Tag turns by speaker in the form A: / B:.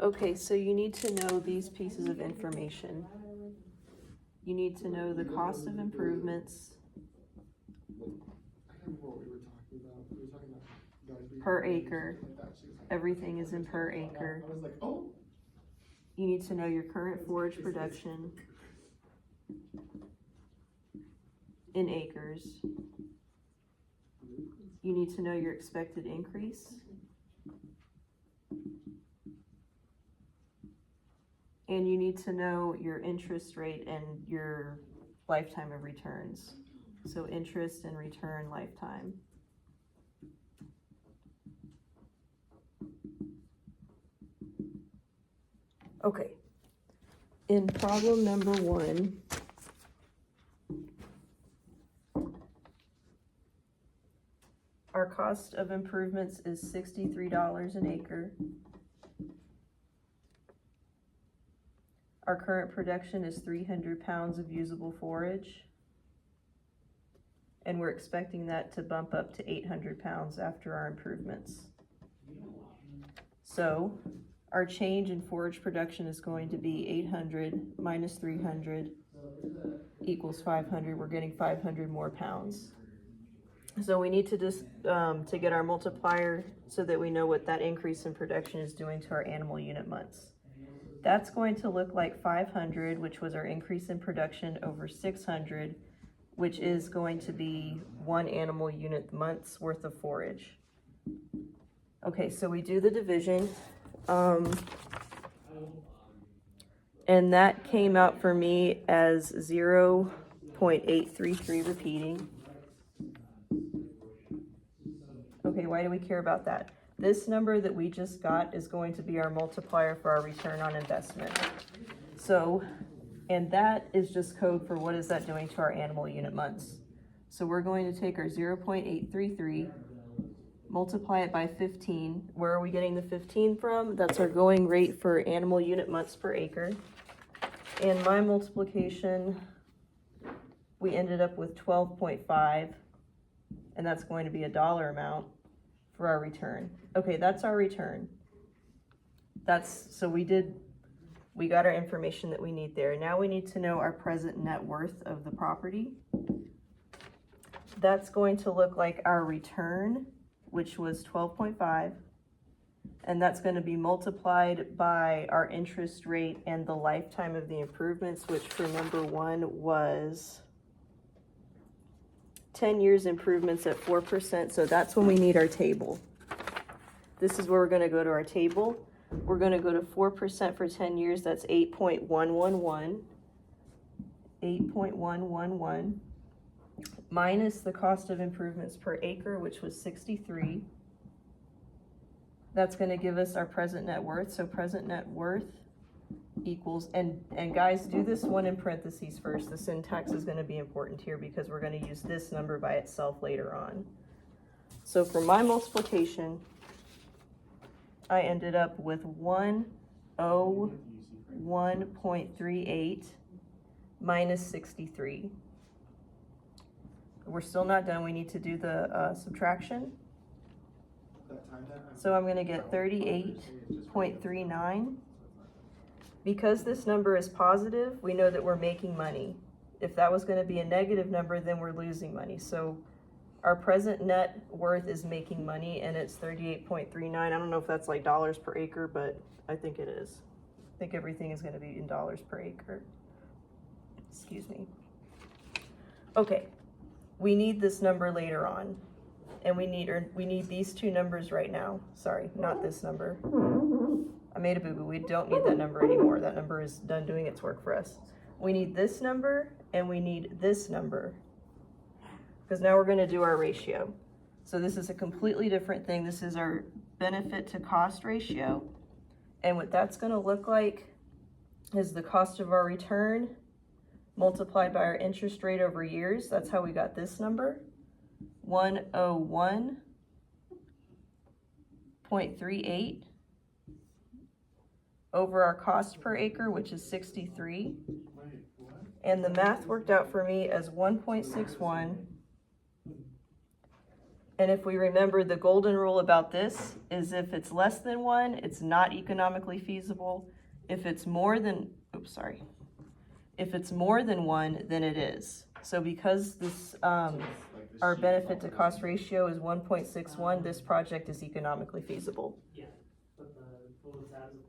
A: Okay, so you need to know these pieces of information. You need to know the cost of improvements per acre. Everything is in per acre. You need to know your current forage production in acres. You need to know your expected increase. And you need to know your interest rate and your lifetime of returns. So interest and return lifetime. Okay. In problem number 1, our cost of improvements is $63 an acre. Our current production is 300 pounds of usable forage. And we're expecting that to bump up to 800 pounds after our improvements. So our change in forage production is going to be 800 minus 300 equals 500. We're getting 500 more pounds. So we need to just, to get our multiplier so that we know what that increase in production is doing to our animal unit months. That's going to look like 500, which was our increase in production, over 600, which is going to be 1 animal unit month's worth of forage. Okay, so we do the division, and that came out for me as 0.833 repeating. Okay, why do we care about that? This number that we just got is going to be our multiplier for our return on investment. So, and that is just code for what is that doing to our animal unit months. So we're going to take our 0.833, multiply it by 15. Where are we getting the 15 from? That's our going rate for animal unit months per acre. And my multiplication, we ended up with 12.5, and that's going to be a dollar amount for our return. Okay, that's our return. So we got our information that we need there. Now we need to know our present net worth of the property. That's going to look like our return, which was 12.5, and that's going to be multiplied by our interest rate and the lifetime of the improvements, which for number 1 was 10 years improvements at 4%. So that's when we need our table. This is where we're going to go to our table. We're going to go to 4% for 10 years. That's 8.111. 8.111 minus the cost of improvements per acre, which was 63. That's going to give us our present net worth. So present net worth equals, and guys, do this one in parentheses first. The syntax is going to be important here because we're going to use this number by itself later on. So for my multiplication, I ended up with 101.38 minus 63. We're still not done. We need to do the subtraction. So I'm going to get 38.39. Because this number is positive, we know that we're making money. If that was going to be a negative number, then we're losing money. So our present net worth is making money, and it's 38.39. I don't know if that's like dollars per acre, but I think it is. I think everything is going to be in dollars per acre. Excuse me. Okay, we need this number later on, and we need these 2 numbers right now. Sorry, not this number. I made a boo-boo. We don't need that number anymore. That number is done doing its work for us. We need this number, and we need this number, because now we're going to do our ratio. So this is a completely different thing. This is our benefit to cost ratio. And what that's going to look like is the cost of our return multiplied by our interest rate over years. That's how we got this number, 101.38 over our cost per acre, which is 63. And the math worked out for me as 1.61. And if we remember, the golden rule about this is if it's less than 1, it's not economically feasible. If it's more than, if it's more than 1, then it is. So because this, our benefit to cost ratio is 1.61, this project is economically feasible.
B: Yeah, but the total tabs